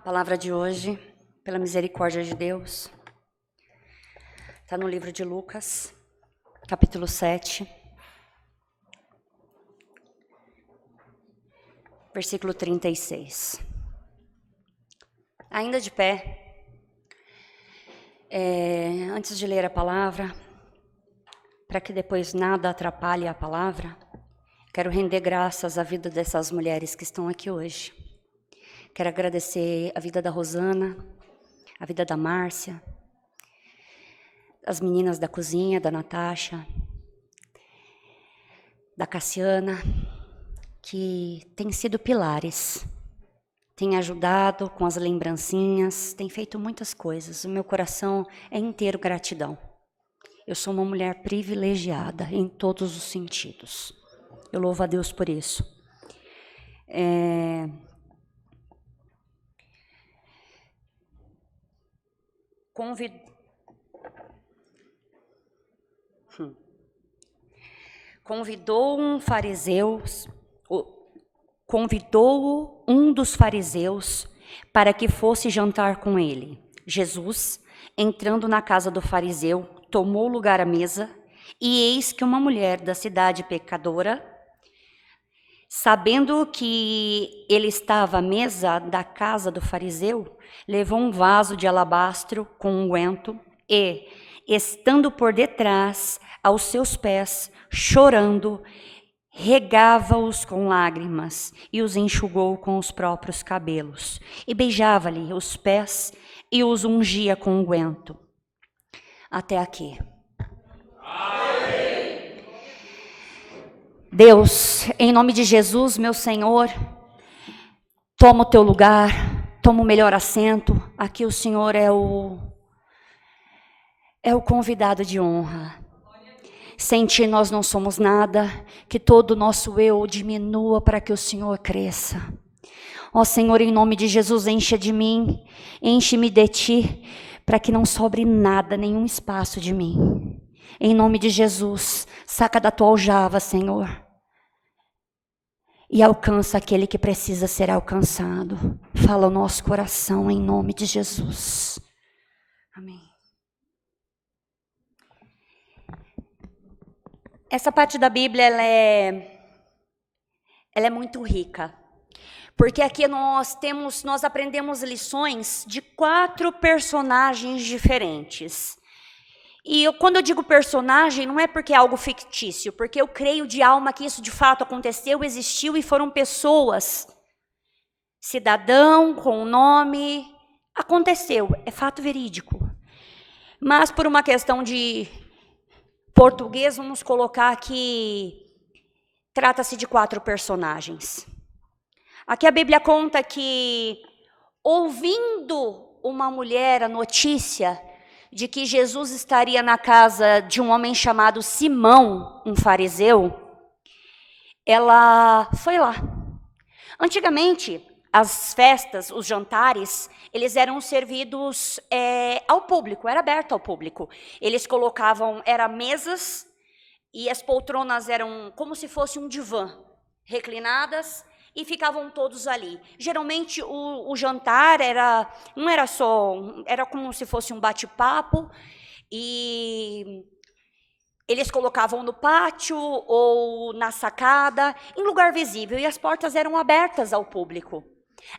Palavra de hoje, pela misericórdia de Deus, está no livro de Lucas, capítulo 7, versículo 36. Ainda de pé, antes de ler a palavra, para que depois nada atrapalhe a palavra, quero render graças à vida dessas mulheres que estão aqui hoje. Quero agradecer a vida da Rosana, a vida da Márcia, as meninas da cozinha, da Natasha, da Cassiana, que têm sido pilares, têm ajudado com as lembrancinhas, têm feito muitas coisas. O meu coração é inteiro gratidão. Eu sou uma mulher privilegiada em todos os sentidos. Eu louvo a Deus por isso. Convidou um dos fariseus para que fosse jantar com ele. Jesus, entrando na casa do fariseu, tomou lugar à mesa, e eis que uma mulher da cidade pecadora, sabendo que ele estava à mesa da casa do fariseu, levou um vaso de alabastro com unguento e, estando por detrás, aos seus pés, chorando, regava-os com lágrimas e os enxugou com os próprios cabelos, e beijava-lhe os pés e os ungia com unguento. Até aqui. Amém. Deus, em nome de Jesus, meu Senhor, toma o teu lugar, toma o melhor assento. Aqui o Senhor é o convidado de honra. Sem ti nós não somos nada, que todo o nosso eu diminua para que o Senhor cresça. Ó Senhor, em nome de Jesus, enche de mim, enche-me de ti, para que não sobre nada, nenhum espaço de mim. Em nome de Jesus, saca da tua aljava, Senhor, e alcança aquele que precisa ser alcançado. Fala o nosso coração em nome de Jesus. Amém. Essa parte da Bíblia, ela é muito rica, porque aqui nós aprendemos lições de 4 personagens diferentes. E quando eu digo personagem, não é porque é algo fictício, porque eu creio de alma que isso de fato aconteceu, existiu e foram pessoas, cidadão com nome, aconteceu, é fato verídico. Mas por uma questão de português, vamos colocar que trata-se de 4 personagens. Aqui a Bíblia conta que, ouvindo uma mulher a notícia de que Jesus estaria na casa de um homem chamado Simão, um fariseu, ela foi lá. Antigamente, as festas, os jantares, eles eram servidos ao público, era aberto ao público. Eles colocavam, mesas, e as poltronas eram como se fosse um divã, reclinadas, e ficavam todos ali. Geralmente o jantar era como se fosse um bate-papo, e eles colocavam no pátio ou na sacada, em lugar visível, e as portas eram abertas ao público.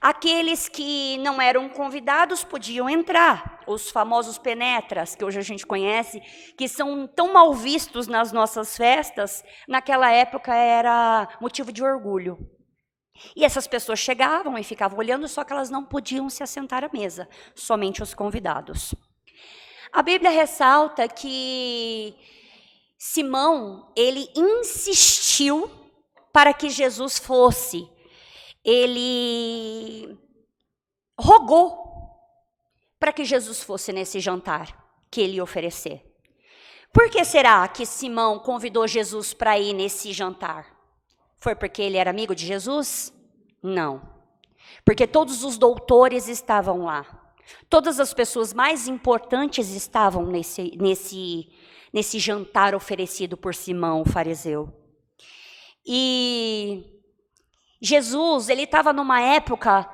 Aqueles que não eram convidados podiam entrar, os famosos penetras, que hoje a gente conhece, que são tão mal vistos nas nossas festas, naquela época era motivo de orgulho. E essas pessoas chegavam e ficavam olhando, só que elas não podiam se assentar à mesa, somente os convidados. A Bíblia ressalta que Simão, ele insistiu para que Jesus fosse. Ele rogou para que Jesus fosse nesse jantar que ele ia oferecer. Por que será que Simão convidou Jesus para ir nesse jantar? Foi porque ele era amigo de Jesus? Não. Porque todos os doutores estavam lá. Todas as pessoas mais importantes estavam nesse jantar oferecido por Simão, o fariseu. E Jesus, ele estava numa época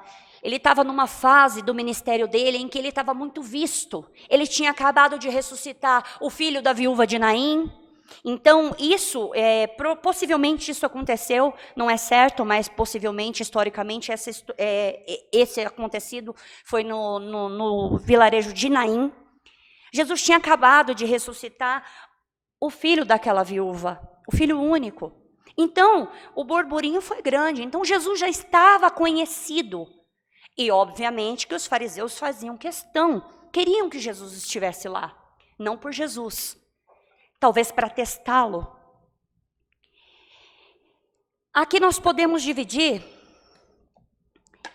Ele estava numa fase do ministério dele em que ele estava muito visto. Ele tinha acabado de ressuscitar o filho da viúva de Naim. Então, possivelmente isso aconteceu, não é certo, mas possivelmente, historicamente, esse acontecido foi no vilarejo de Naim. Jesus tinha acabado de ressuscitar o filho daquela viúva, o filho único. Então, o burburinho foi grande. Então, Jesus já estava conhecido. E, obviamente, que os fariseus faziam questão, queriam que Jesus estivesse lá. Não por Jesus, talvez para testá-lo. Aqui nós podemos dividir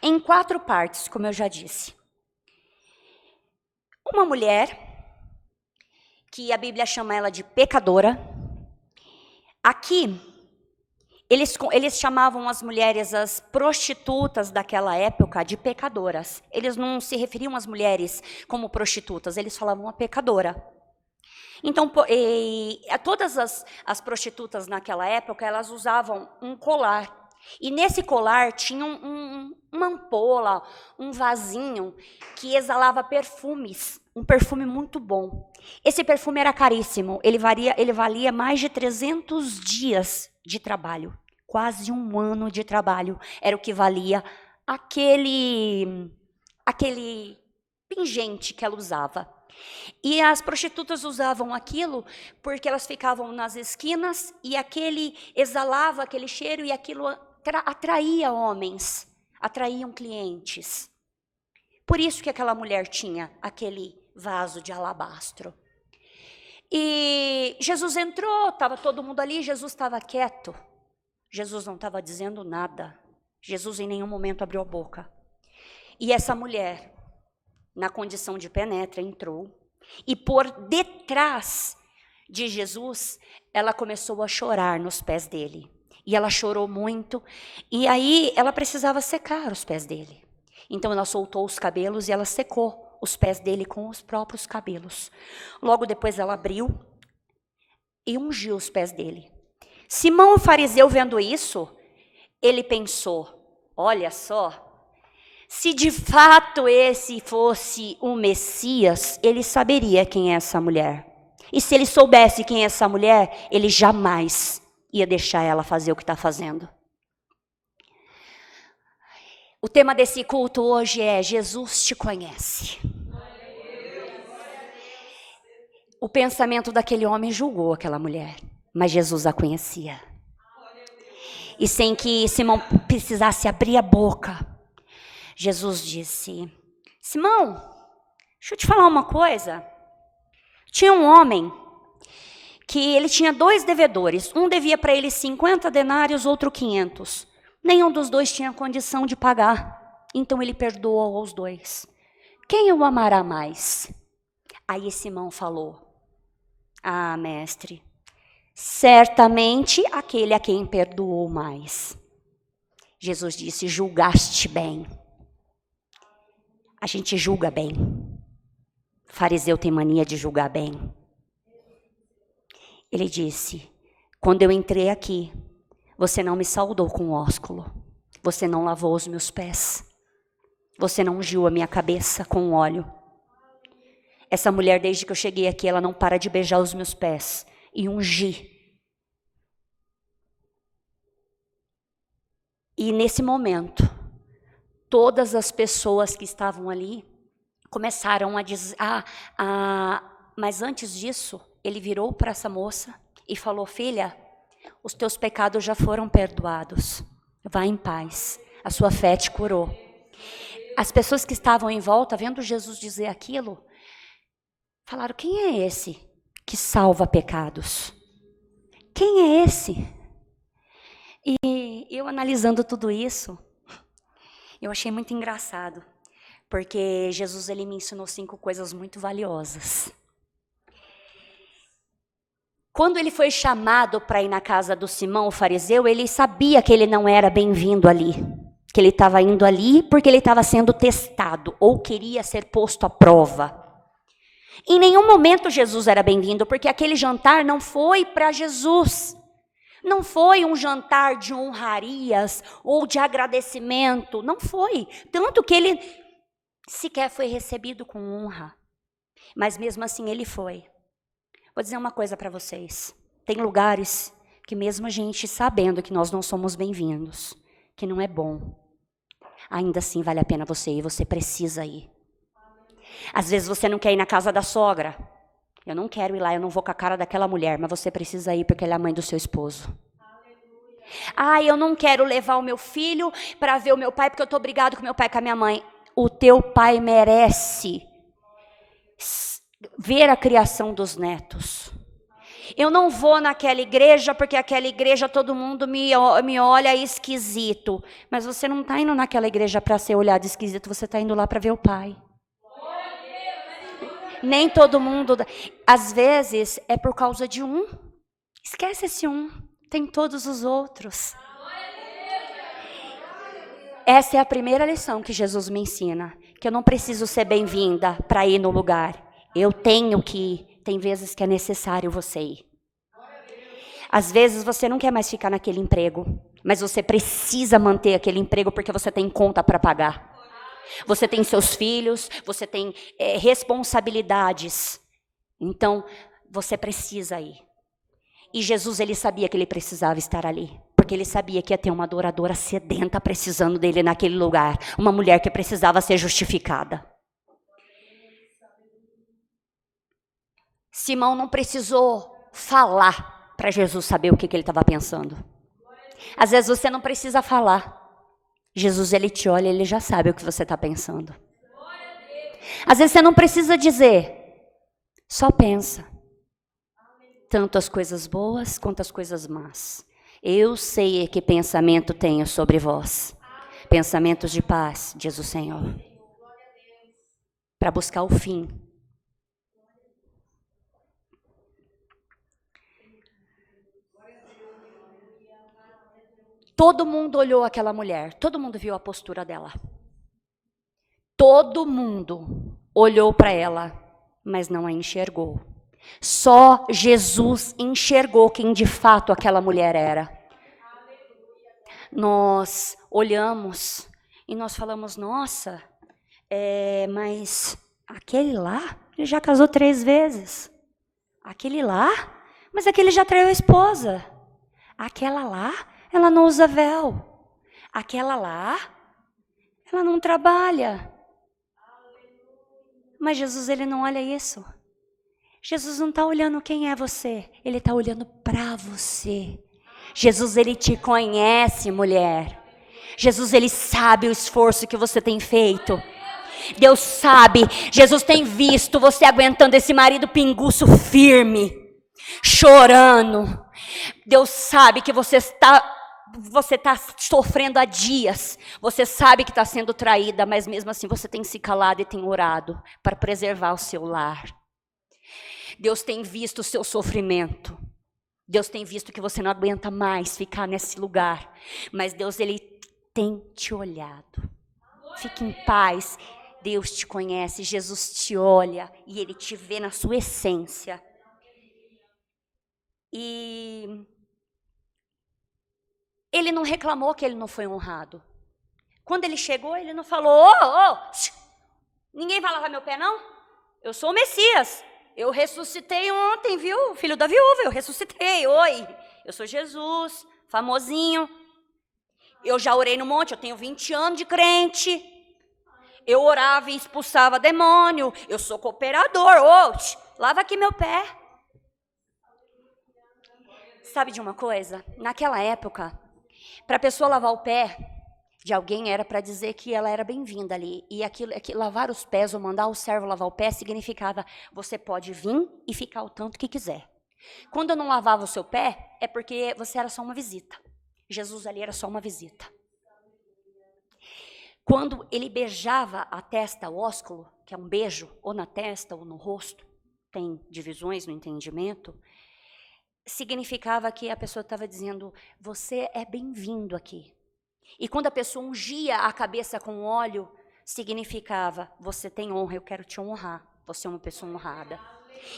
em 4 partes, como eu já disse. Uma mulher, que a Bíblia chama ela de pecadora. Aqui, eles chamavam as mulheres, as prostitutas daquela época, de pecadoras. Eles não se referiam às mulheres como prostitutas, eles falavam a pecadora. Então, todas as prostitutas naquela época, elas usavam um colar. E nesse colar tinha uma ampola, um vasinho que exalava perfumes, um perfume muito bom. Esse perfume era caríssimo, ele valia mais de 300 dias de trabalho, quase 1 ano de trabalho, era o que valia aquele pingente que ela usava. E as prostitutas usavam aquilo porque elas ficavam nas esquinas e exalava aquele cheiro e aquilo atraía homens, atraíam clientes. Por isso que aquela mulher tinha aquele vaso de alabastro. E Jesus entrou, estava todo mundo ali, Jesus estava quieto. Jesus não estava dizendo nada. Jesus em nenhum momento abriu a boca. E essa mulher, na condição de penetra, entrou. E por detrás de Jesus, ela começou a chorar nos pés dele. E ela chorou muito. E aí ela precisava secar os pés dele. Então ela soltou os cabelos e ela secou os pés dele com os próprios cabelos. Logo depois ela abriu e ungiu os pés dele. Simão, o fariseu, vendo isso, ele pensou, olha só, se de fato esse fosse o Messias, ele saberia quem é essa mulher. E se ele soubesse quem é essa mulher, ele jamais ia deixar ela fazer o que está fazendo. O tema desse culto hoje é Jesus te conhece. O pensamento daquele homem julgou aquela mulher, mas Jesus a conhecia. E sem que Simão precisasse abrir a boca, Jesus disse, Simão, deixa eu te falar uma coisa. Tinha um homem que ele tinha 2 devedores. Um devia para ele 50 denários, outro 500. Nenhum dos 2 tinha condição de pagar. Então ele perdoou aos 2. Quem o amará mais? Aí Simão falou, ah, mestre, certamente aquele a quem perdoou mais. Jesus disse, julgaste bem. A gente julga bem. O fariseu tem mania de julgar bem. Ele disse, quando eu entrei aqui, você não me saudou com ósculo. Você não lavou os meus pés. Você não ungiu a minha cabeça com óleo. Essa mulher, desde que eu cheguei aqui, ela não para de beijar os meus pés e ungir. E nesse momento, todas as pessoas que estavam ali começaram a dizer, mas antes disso, ele virou para essa moça e falou, filha, os teus pecados já foram perdoados. Vá em paz, a sua fé te curou. As pessoas que estavam em volta, vendo Jesus dizer aquilo, falaram, quem é esse que salva pecados? Quem é esse? E eu analisando tudo isso, eu achei muito engraçado, porque Jesus ele me ensinou 5 coisas muito valiosas. Quando ele foi chamado para ir na casa do Simão, o fariseu, ele sabia que ele não era bem-vindo ali. Que ele estava indo ali porque ele estava sendo testado ou queria ser posto à prova. Em nenhum momento Jesus era bem-vindo, porque aquele jantar não foi para Jesus. Não foi um jantar de honrarias ou de agradecimento, não foi. Tanto que ele sequer foi recebido com honra. Mas mesmo assim ele foi. Vou dizer uma coisa para vocês. Tem lugares que mesmo a gente sabendo que nós não somos bem-vindos, que não é bom, ainda assim vale a pena você ir, você precisa ir. Às vezes você não quer ir na casa da sogra. Eu não quero ir lá, eu não vou com a cara daquela mulher, mas você precisa ir porque ela é a mãe do seu esposo. Ah, eu não quero levar o meu filho para ver o meu pai porque eu estou brigado com meu pai e com a minha mãe. O teu pai merece ver a criação dos netos. Eu não vou naquela igreja porque aquela igreja todo mundo me olha esquisito. Mas você não está indo naquela igreja para ser olhado esquisito, você está indo lá para ver o pai. Nem todo mundo. Às vezes é por causa de um. Esquece esse um. Tem todos os outros. Essa é a primeira lição que Jesus me ensina. Que eu não preciso ser bem-vinda para ir no lugar. Eu tenho que ir. Tem vezes que é necessário você ir. Às vezes você não quer mais ficar naquele emprego. Mas você precisa manter aquele emprego porque você tem conta para pagar. Você tem seus filhos, você tem responsabilidades. Então, você precisa ir. E Jesus, ele sabia que ele precisava estar ali. Porque ele sabia que ia ter uma adoradora sedenta precisando dele naquele lugar. Uma mulher que precisava ser justificada. Simão não precisou falar para Jesus saber o que ele estava pensando. Às vezes você não precisa falar. Jesus, ele te olha, ele já sabe o que você está pensando. Às vezes você não precisa dizer, só pensa. Tanto as coisas boas quanto as coisas más. Eu sei que pensamento tenho sobre vós. Pensamentos de paz, diz o Senhor. Para buscar o fim. Todo mundo olhou aquela mulher, todo mundo viu a postura dela. Todo mundo olhou para ela, mas não a enxergou. Só Jesus enxergou quem de fato aquela mulher era. Nós olhamos e nós falamos, nossa, mas aquele lá, ele já casou 3 vezes. Aquele lá, mas aquele já traiu a esposa. Aquela lá, ela não usa véu. Aquela lá, ela não trabalha. Mas Jesus, ele não olha isso. Jesus não está olhando quem é você. Ele está olhando para você. Jesus, ele te conhece, mulher. Jesus, ele sabe o esforço que você tem feito. Deus sabe. Jesus tem visto você aguentando esse marido pinguço firme. Chorando. Deus sabe que você está sofrendo há dias. Você sabe que está sendo traída, mas mesmo assim você tem se calado e tem orado para preservar o seu lar. Deus tem visto o seu sofrimento. Deus tem visto que você não aguenta mais ficar nesse lugar. Mas Deus, ele tem te olhado. Fique em paz. Deus te conhece, Jesus te olha e ele te vê na sua essência. E ele não reclamou que ele não foi honrado. Quando ele chegou, ele não falou, ninguém vai lavar meu pé, não? Eu sou o Messias. Eu ressuscitei ontem, viu? Filho da viúva, eu ressuscitei. Oi, eu sou Jesus, famosinho. Eu já orei no monte, eu tenho 20 anos de crente. Eu orava e expulsava demônio. Eu sou cooperador. Lava aqui meu pé. Sabe de uma coisa? Naquela época, para a pessoa lavar o pé de alguém era para dizer que ela era bem-vinda ali. E aquilo, lavar os pés ou mandar o servo lavar o pé significava você pode vir e ficar o tanto que quiser. Quando eu não lavava o seu pé, é porque você era só uma visita. Jesus ali era só uma visita. Quando ele beijava a testa, o ósculo, que é um beijo, ou na testa ou no rosto, tem divisões no entendimento, significava que a pessoa estava dizendo, você é bem-vindo aqui. E quando a pessoa ungia a cabeça com óleo, significava, você tem honra, eu quero te honrar, você é uma pessoa honrada.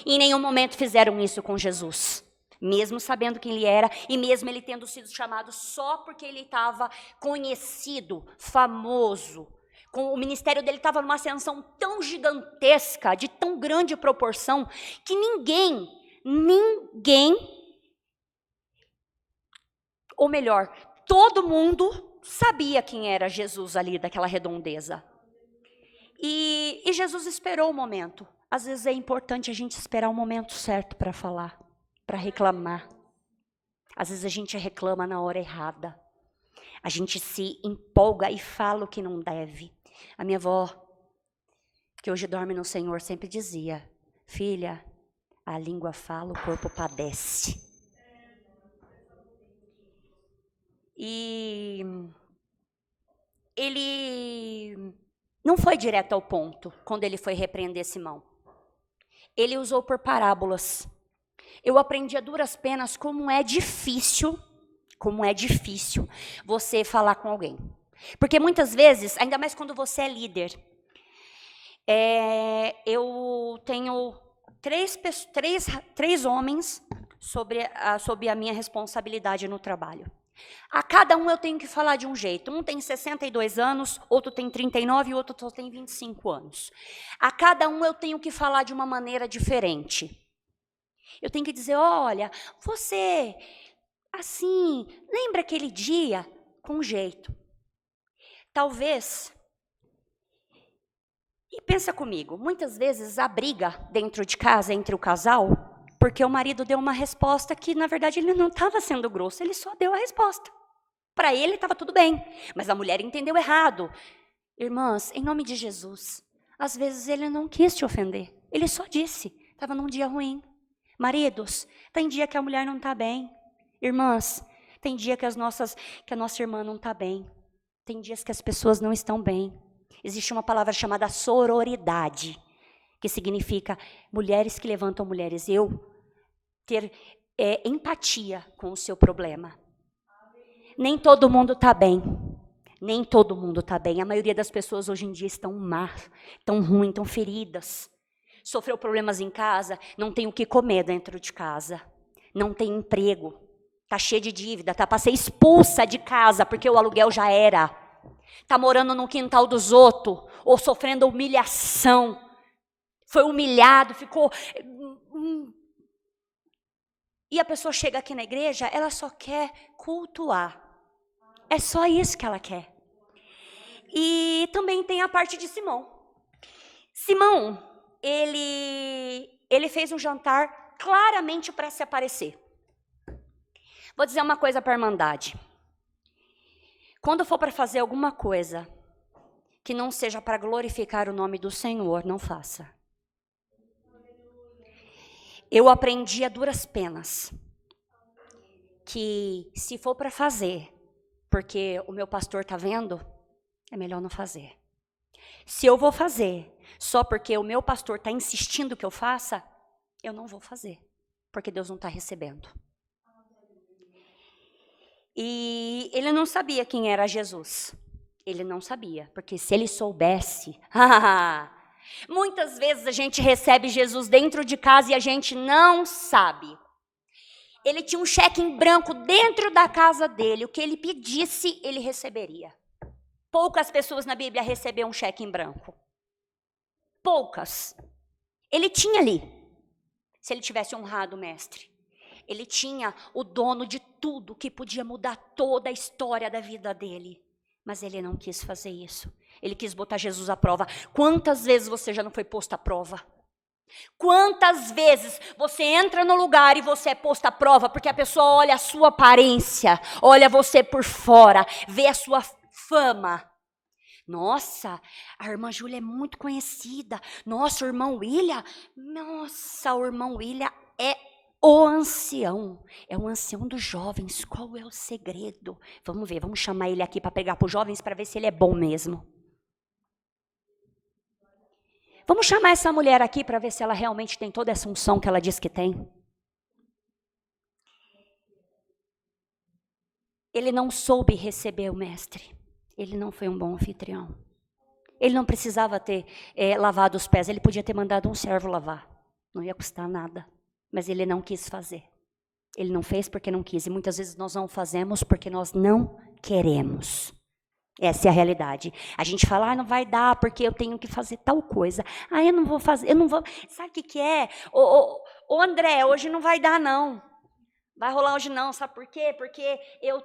E em nenhum momento fizeram isso com Jesus. Mesmo sabendo quem ele era e mesmo ele tendo sido chamado só porque ele estava conhecido, famoso. O ministério dele estava numa ascensão tão gigantesca, de tão grande proporção, que ninguém, ou melhor, todo mundo sabia quem era Jesus ali daquela redondeza. E Jesus esperou o momento. Às vezes é importante a gente esperar o momento certo para falar, para reclamar. Às vezes a gente reclama na hora errada. A gente se empolga e fala o que não deve. A minha avó, que hoje dorme no Senhor, sempre dizia: filha, a língua fala, o corpo padece. E ele não foi direto ao ponto quando ele foi repreender Simão. Ele usou por parábolas. Eu aprendi a duras penas como é difícil você falar com alguém. Porque muitas vezes, ainda mais quando você é líder, eu tenho três homens sob a minha responsabilidade no trabalho. A cada um eu tenho que falar de um jeito. Um tem 62 anos, outro tem 39 e outro só tem 25 anos. A cada um eu tenho que falar de uma maneira diferente. Eu tenho que dizer, olha, você, assim, lembra aquele dia? Com jeito. Talvez, e pensa comigo, muitas vezes há briga dentro de casa entre o casal, porque o marido deu uma resposta que, na verdade, ele não estava sendo grosso, ele só deu a resposta. Para ele estava tudo bem, mas a mulher entendeu errado. Irmãs, em nome de Jesus, às vezes ele não quis te ofender, ele só disse, estava num dia ruim. Maridos, tem dia que a mulher não está bem. Irmãs, tem dia que a nossa irmã não está bem. Tem dias que as pessoas não estão bem. Existe uma palavra chamada sororidade, que significa mulheres que levantam mulheres. Eu ter empatia com o seu problema. Nem todo mundo está bem. Nem todo mundo está bem. A maioria das pessoas hoje em dia estão más, estão ruins, estão feridas. Sofreu problemas em casa, não tem o que comer dentro de casa. Não tem emprego. Está cheia de dívida, está para ser expulsa de casa porque o aluguel já era. Está morando no quintal dos outros, ou sofrendo humilhação. Foi humilhado, ficou... E a pessoa chega aqui na igreja, ela só quer cultuar. É só isso que ela quer. E também tem a parte de Simão. Simão, ele fez um jantar claramente para se aparecer. Vou dizer uma coisa para a Irmandade. Quando for para fazer alguma coisa que não seja para glorificar o nome do Senhor, não faça. Eu aprendi a duras penas que se for para fazer, porque o meu pastor está vendo, é melhor não fazer. Se eu vou fazer só porque o meu pastor está insistindo que eu faça, eu não vou fazer, porque Deus não está recebendo. E ele não sabia quem era Jesus. Ele não sabia, porque se ele soubesse... Muitas vezes a gente recebe Jesus dentro de casa e a gente não sabe. Ele tinha um cheque em branco dentro da casa dele. O que ele pedisse, ele receberia. Poucas pessoas na Bíblia receberam um cheque em branco. Poucas. Ele tinha ali. Se ele tivesse honrado o mestre. Ele tinha o dono de tudo que podia mudar toda a história da vida dele. Mas ele não quis fazer isso. Ele quis botar Jesus à prova. Quantas vezes você já não foi posto à prova? Quantas vezes você entra no lugar e você é posto à prova porque a pessoa olha a sua aparência, olha você por fora, vê a sua fama. Nossa, a irmã Júlia é muito conhecida. Nossa, o irmão William. Nossa, o irmão William é o ancião. É o ancião dos jovens. Qual é o segredo? Vamos ver, vamos chamar ele aqui para pregar para os jovens para ver se ele é bom mesmo. Vamos chamar essa mulher aqui para ver se ela realmente tem toda essa unção que ela diz que tem. Ele não soube receber o mestre. Ele não foi um bom anfitrião. Ele não precisava ter lavado os pés. Ele podia ter mandado um servo lavar. Não ia custar nada. Mas ele não quis fazer. Ele não fez porque não quis. E muitas vezes nós não fazemos porque nós não queremos. Essa é a realidade. A gente fala, não vai dar porque eu tenho que fazer tal coisa. Eu não vou fazer, eu não vou. Sabe o que é? Ô André, hoje não vai dar não. Vai rolar hoje não, sabe por quê? Porque eu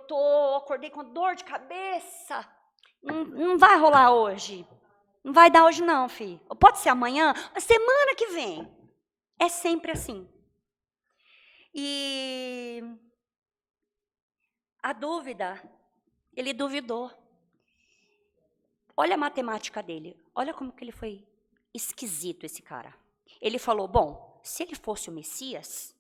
acordei com dor de cabeça. Não vai rolar hoje. Não vai dar hoje não, filho. Pode ser amanhã, a semana que vem. É sempre assim. E a dúvida, ele duvidou. Olha a matemática dele. Olha como que ele foi esquisito, esse cara. Ele falou, bom, se ele fosse o Messias,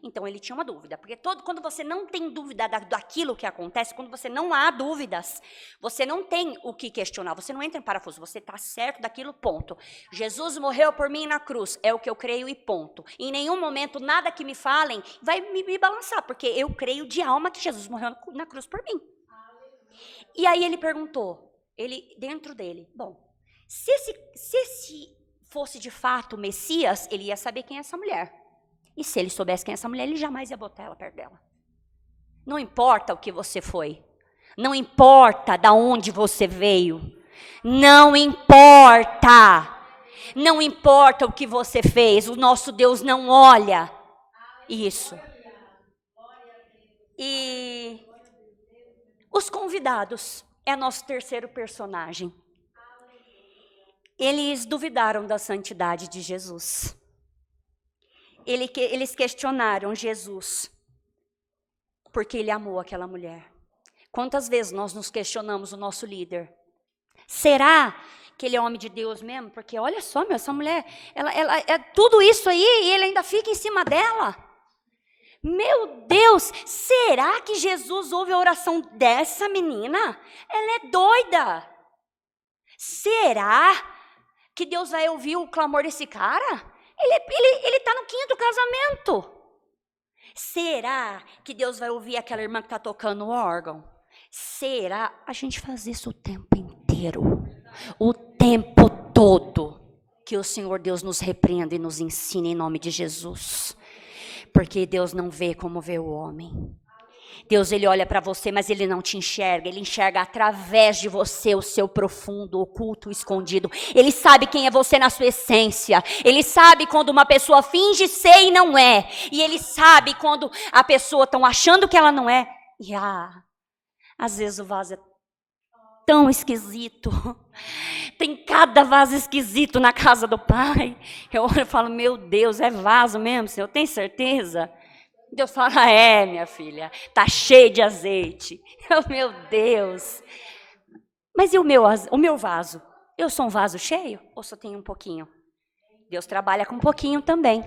então ele tinha uma dúvida. Porque quando você não tem dúvida daquilo que acontece, quando você não há dúvidas, você não tem o que questionar, você não entra em parafuso, você está certo daquilo, ponto. Jesus morreu por mim na cruz, é o que eu creio e ponto. Em nenhum momento, nada que me falem vai me balançar, porque eu creio de alma que Jesus morreu na cruz por mim. E aí ele perguntou, dentro dele, bom, se esse fosse de fato o Messias, ele ia saber quem é essa mulher. E se ele soubesse quem é essa mulher, ele jamais ia botar ela perto dela. Não importa o que você foi. Não importa de onde você veio. Não importa. Não importa o que você fez. O nosso Deus não olha isso. E os convidados é nosso terceiro personagem. Eles duvidaram da santidade de Jesus. Eles questionaram Jesus, porque ele amou aquela mulher. Quantas vezes nós nos questionamos o nosso líder? Será que ele é homem de Deus mesmo? Porque olha só, essa mulher, ela é tudo isso aí e ele ainda fica em cima dela. Meu Deus, será que Jesus ouve a oração dessa menina? Ela é doida. Será que Deus vai ouvir o clamor desse cara? Ele está no 5º casamento. Será que Deus vai ouvir aquela irmã que está tocando o órgão? Será? A gente faz isso o tempo inteiro. O tempo todo. Que o Senhor Deus nos repreenda e nos ensine em nome de Jesus. Porque Deus não vê como vê o homem. Deus, ele olha para você, mas ele não te enxerga. Ele enxerga através de você o seu profundo, oculto, escondido. Ele sabe quem é você na sua essência. Ele sabe quando uma pessoa finge ser e não é. E ele sabe quando a pessoa está achando que ela não é. E às vezes o vaso é tão esquisito. Tem cada vaso esquisito na casa do Pai. Eu olho e falo, meu Deus, é vaso mesmo, Senhor? Tem certeza? Deus fala, minha filha, tá cheio de azeite. Meu Deus. Mas e o meu vaso? Eu sou um vaso cheio ou só tenho um pouquinho? Deus trabalha com um pouquinho também.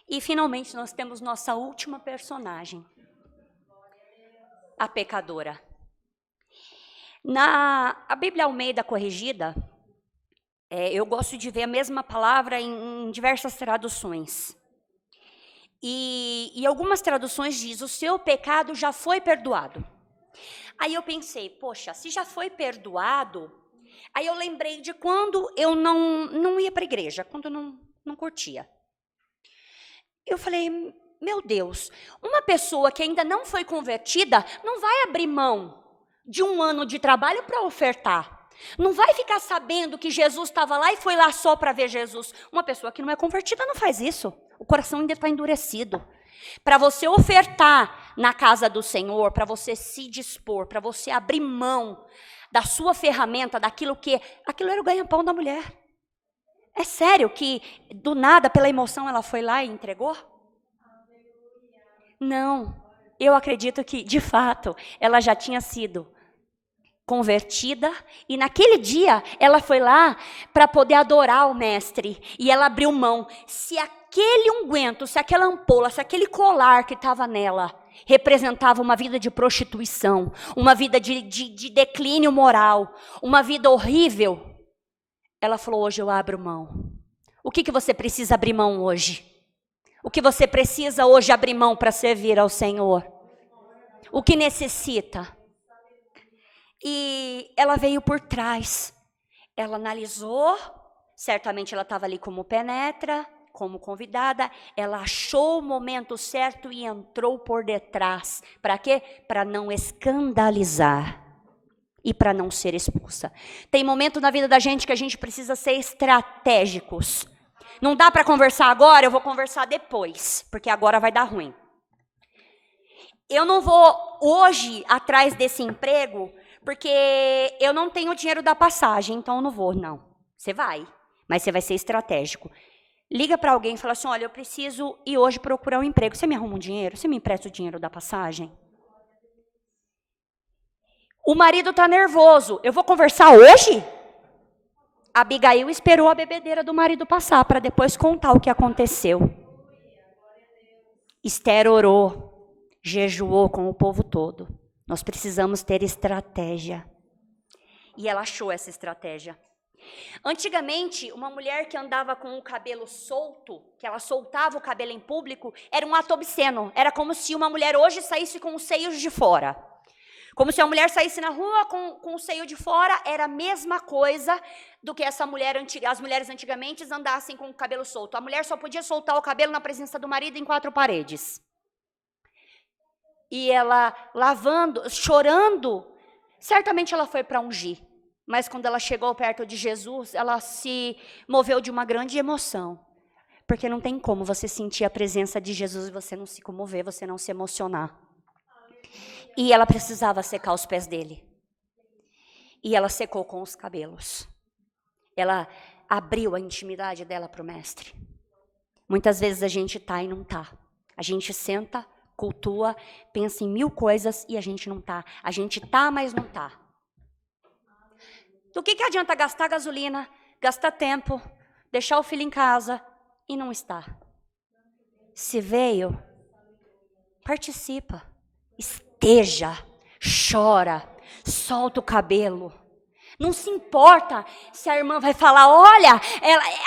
E finalmente nós temos nossa última personagem. A pecadora. A Bíblia Almeida Corrigida, eu gosto de ver a mesma palavra em diversas traduções. E algumas traduções diz, o seu pecado já foi perdoado. Aí eu pensei, poxa, se já foi perdoado, aí eu lembrei de quando eu não ia para a igreja, quando eu não curtia. Eu falei, meu Deus, uma pessoa que ainda não foi convertida não vai abrir mão de 1 ano de trabalho para ofertar. Não vai ficar sabendo que Jesus estava lá e foi lá só para ver Jesus. Uma pessoa que não é convertida não faz isso. O coração ainda está endurecido. Para você ofertar na casa do Senhor, para você se dispor, para você abrir mão da sua ferramenta, aquilo era o ganha-pão da mulher. É sério que do nada, pela emoção, ela foi lá e entregou? Não. Eu acredito que, de fato, ela já tinha sido convertida e naquele dia ela foi lá para poder adorar o mestre e ela abriu mão. Se aquele unguento, se aquela ampola, se aquele colar que estava nela representava uma vida de prostituição, uma vida de declínio moral, uma vida horrível, ela falou, hoje eu abro mão. O que você precisa abrir mão hoje? O que você precisa hoje abrir mão para servir ao Senhor? O que necessita? E ela veio por trás. Ela analisou, certamente ela estava ali como penetra, como convidada, ela achou o momento certo e entrou por detrás. Para quê? Para não escandalizar e para não ser expulsa. Tem momento na vida da gente que a gente precisa ser estratégicos. Não dá para conversar agora, eu vou conversar depois, porque agora vai dar ruim. Eu não vou hoje atrás desse emprego, porque eu não tenho dinheiro da passagem, então eu não vou, não. Você vai, mas você vai ser estratégico. Liga para alguém e fala assim, olha, eu preciso ir hoje procurar um emprego. Você me arruma um dinheiro? Você me empresta o dinheiro da passagem? O marido está nervoso. Eu vou conversar hoje? Abigail esperou a bebedeira do marido passar para depois contar o que aconteceu. Esther orou, jejuou com o povo todo. Nós precisamos ter estratégia. E ela achou essa estratégia. Antigamente, uma mulher que andava com o cabelo solto, que ela soltava o cabelo em público, era um ato obsceno. Era como se uma mulher hoje saísse com os seios de fora. Como se a mulher saísse na rua com o seio de fora, era a mesma coisa do que essa mulher antiga. As mulheres antigamente andassem com o cabelo solto. A mulher só podia soltar o cabelo na presença do marido em 4 paredes. E ela lavando, chorando, certamente ela foi para ungir. Mas quando ela chegou perto de Jesus, ela se moveu de uma grande emoção. Porque não tem como você sentir a presença de Jesus e você não se comover, você não se emocionar. E ela precisava secar os pés dele. E ela secou com os cabelos. Ela abriu a intimidade dela para o mestre. Muitas vezes a gente tá e não tá. A gente senta, cultua, pensa em 1000 coisas e a gente não tá. A gente tá, mas não tá. Do que adianta gastar gasolina, gastar tempo, deixar o filho em casa e não estar? Se veio, participa, esteja, chora, solta o cabelo. Não se importa se a irmã vai falar, olha,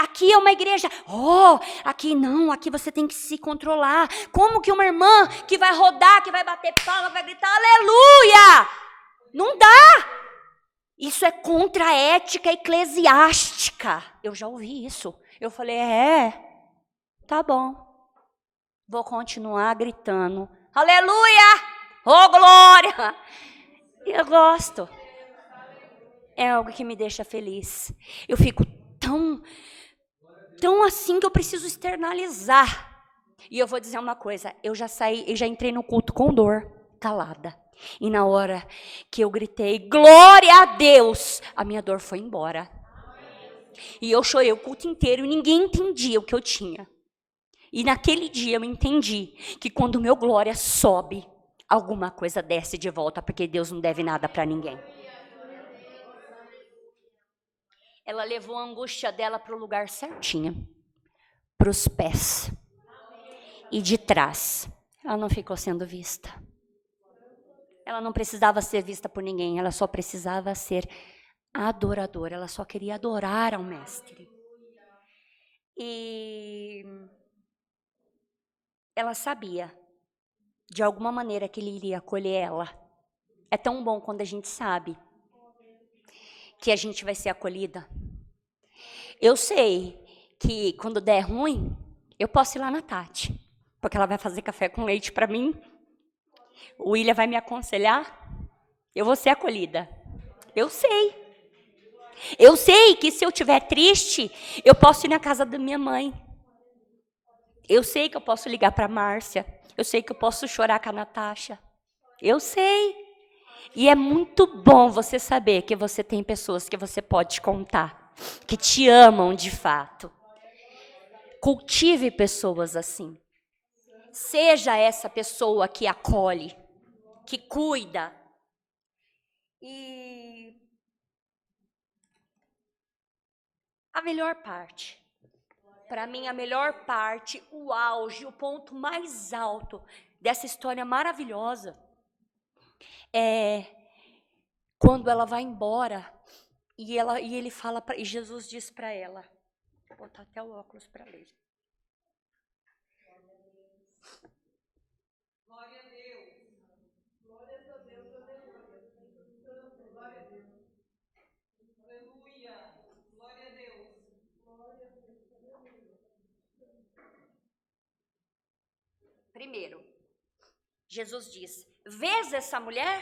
aqui é uma igreja. Oh, aqui não, aqui você tem que se controlar. Como que uma irmã que vai rodar, que vai bater palma, vai gritar, aleluia? Não dá. Isso é contra a ética eclesiástica. Eu já ouvi isso. Eu falei, tá bom. Vou continuar gritando, aleluia, oh glória. Eu gosto. É algo que me deixa feliz. Eu fico tão assim que eu preciso externalizar. E eu vou dizer uma coisa, eu já entrei no culto com dor, calada. E na hora que eu gritei, glória a Deus, a minha dor foi embora. E eu chorei o culto inteiro e ninguém entendia o que eu tinha. E naquele dia eu entendi que quando o meu glória sobe, alguma coisa desce de volta, porque Deus não deve nada para ninguém. Ela levou a angústia dela para o lugar certinho, para os pés. E de trás, ela não ficou sendo vista. Ela não precisava ser vista por ninguém, ela só precisava ser adoradora, ela só queria adorar ao mestre. E ela sabia, de alguma maneira, que ele iria acolher ela. É tão bom quando a gente sabe que a gente vai ser acolhida. Eu sei que quando der ruim, eu posso ir lá na Tati, porque ela vai fazer café com leite para mim. O William vai me aconselhar, eu vou ser acolhida. Eu sei. Eu sei que se eu estiver triste, eu posso ir na casa da minha mãe. Eu sei que eu posso ligar para a Márcia. Eu sei que eu posso chorar com a Natasha. Eu sei. E é muito bom você saber que você tem pessoas que você pode contar, que te amam de fato. Cultive pessoas assim. Seja essa pessoa que acolhe, que cuida. E a melhor parte, para mim a melhor parte, o auge, o ponto mais alto dessa história maravilhosa é quando ela vai embora e ele fala e Jesus diz para ela, vou botar até o óculos para ler. Glória a Deus. Glória a Deus, aleluia. Glória a Deus. Aleluia. Glória a Deus. Glória a Deus. Primeiro, Jesus diz: vês essa mulher?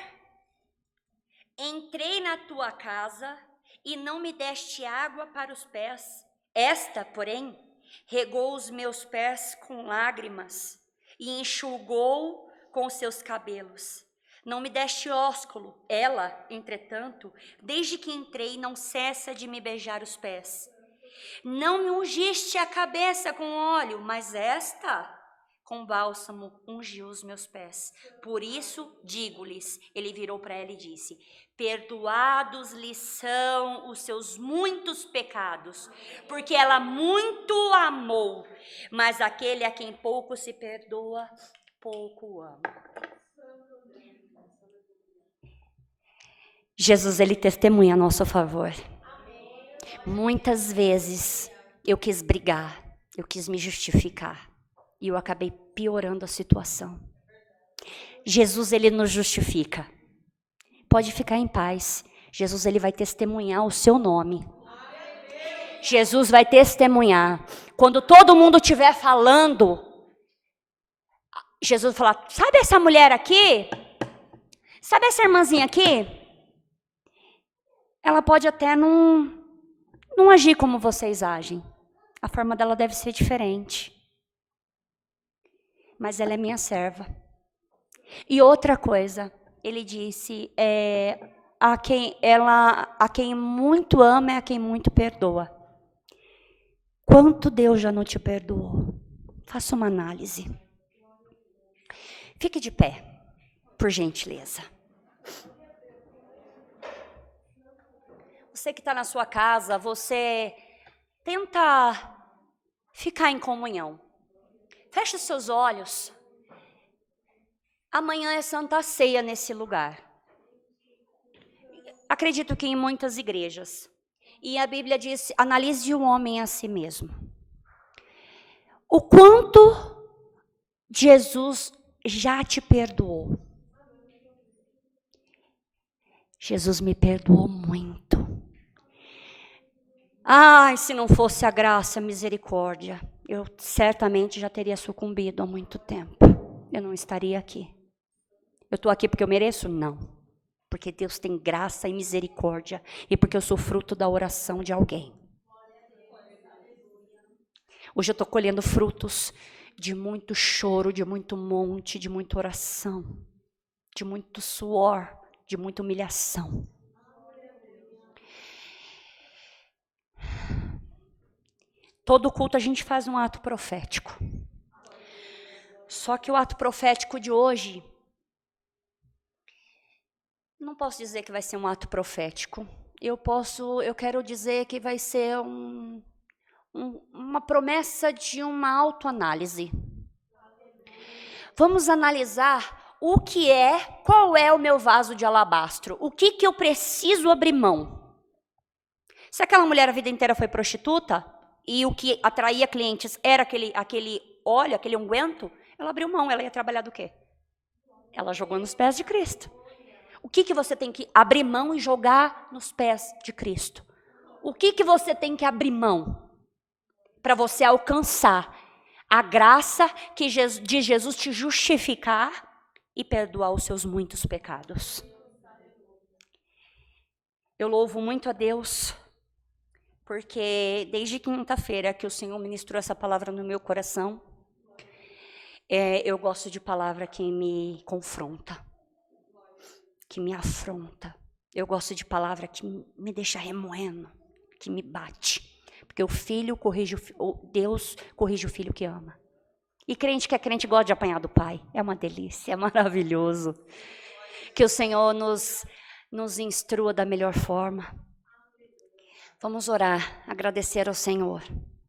Entrei na tua casa e não me deste água para os pés. Esta, porém, regou os meus pés com lágrimas e enxugou com seus cabelos. Não me deste ósculo. Ela, entretanto, desde que entrei, não cessa de me beijar os pés. Não me ungiste a cabeça com óleo, mas esta, com bálsamo, ungiu os meus pés. Por isso, digo-lhes, ele virou para ela e disse: perdoados lhes são os seus muitos pecados, porque ela muito amou, mas aquele a quem pouco se perdoa, pouco ama. Jesus, ele testemunha a nosso favor. Muitas vezes eu quis brigar, eu quis me justificar, e eu acabei piorando a situação. Jesus, ele nos justifica. Pode ficar em paz. Jesus, ele vai testemunhar o seu nome. Jesus vai testemunhar. Quando todo mundo estiver falando, Jesus vai falar: sabe essa mulher aqui? Sabe essa irmãzinha aqui? Ela pode até não agir como vocês agem. A forma dela deve ser diferente. Mas ela é minha serva. E outra coisa, ele disse, a quem muito ama é a quem muito perdoa. Quanto Deus já não te perdoou? Faça uma análise. Fique de pé, por gentileza. Você que está na sua casa, você tenta ficar em comunhão. Feche os seus olhos. Amanhã é Santa Ceia nesse lugar. Acredito que em muitas igrejas. E a Bíblia diz: analise o homem a si mesmo. O quanto Jesus já te perdoou. Jesus me perdoou muito. Ai, se não fosse a graça, a misericórdia, eu certamente já teria sucumbido há muito tempo. Eu não estaria aqui. Eu estou aqui porque eu mereço? Não. Porque Deus tem graça e misericórdia. E porque eu sou fruto da oração de alguém. Hoje eu estou colhendo frutos de muito choro, de muito monte, de muita oração, de muito suor, de muita humilhação. Todo culto a gente faz um ato profético. Só que o ato profético de hoje, não posso dizer que vai ser um ato profético. Eu quero dizer que vai ser uma promessa de uma autoanálise. Vamos analisar qual é o meu vaso de alabastro. O que eu preciso abrir mão? Se aquela mulher a vida inteira foi prostituta, e o que atraía clientes era aquele óleo, aquele unguento, ela abriu mão, ela ia trabalhar do quê? Ela jogou nos pés de Cristo. O que você tem que abrir mão e jogar nos pés de Cristo? O que você tem que abrir mão para você alcançar a graça de Jesus te justificar e perdoar os seus muitos pecados? Eu louvo muito a Deus, porque desde quinta-feira que o Senhor ministrou essa palavra no meu coração, eu gosto de palavra que me confronta, que me afronta. Eu gosto de palavra que me deixa remoendo, que me bate. Porque Deus corrige o filho que ama. E crente que é crente gosta de apanhar do pai. É uma delícia, é maravilhoso. Que o Senhor nos instrua da melhor forma. Vamos orar, agradecer ao Senhor.